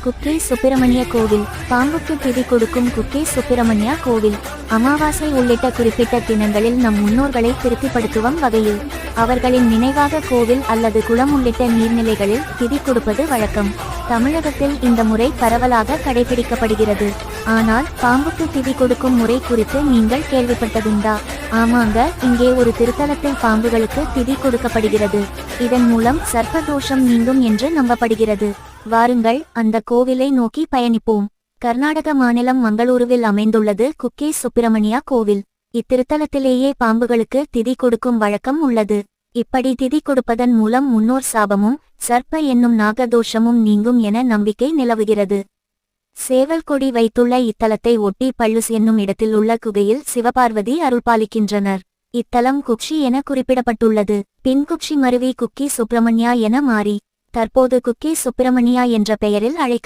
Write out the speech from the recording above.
குக்கே சுப்பிரமணிய கோவில். பாம்புக்கு திதி கொடுக்கும் குக்கே சுப்பிரமணியா கோவில். அமாவாசை உள்ளிட்ட குறிப்பிட்ட தினங்களில் நம் முன்னோர்களை திருப்திப்படுத்தும் வகையில் அவர்களின் நினைவாக கோவில் அல்லது குளம் உள்ளிட்ட நீர்நிலைகளில் திதி கொடுப்பது வழக்கம். தமிழகத்தில் இந்த முறை பரவலாக கடைபிடிக்கப்படுகிறது. ஆனால் பாம்புக்கு திதி கொடுக்கும் முறை குறித்து நீங்கள் கேள்விப்பட்டதுண்டா? ஆமாங்க, இங்கே ஒரு திருத்தலத்தில் பாம்புகளுக்கு திதி கொடுக்கப்படுகிறது. இதன் மூலம் சர்ப்பதோஷம் நீங்கும் என்று நம்பப்படுகிறது. வாருங்கள், அந்த கோவிலை நோக்கி பயணிப்போம். கர்நாடக மாநிலம் மங்களூருவில் அமைந்துள்ளது குக்கே சுப்பிரமணியா கோவில். இத்திருத்தலத்திலேயே பாம்புகளுக்கு திதி கொடுக்கும் வழக்கம் உள்ளது. இப்படி திதி கொடுப்பதன் மூலம் முன்னோர் சாபமும் சர்ப்ப என்னும் நாகதோஷமும் நீங்கும் என நம்பிக்கை நிலவுகிறது. சேவல் கொடி வைத்துள்ள இத்தலத்தை ஒட்டி பள்ளுஸ் என்னும் இடத்தில் உள்ள குகையில் சிவபார்வதி அருள்பாலிக்கின்றனர். இத்தலம் குக்ஷி என குறிப்பிடப்பட்டுள்ளது. பின் குக்ஷி மருவி குக்கி சுப்பிரமணியா என மாறி தற்போது குக்கே சுப்பிரமணியா என்ற பெயரில் அழைக்கப்படும்.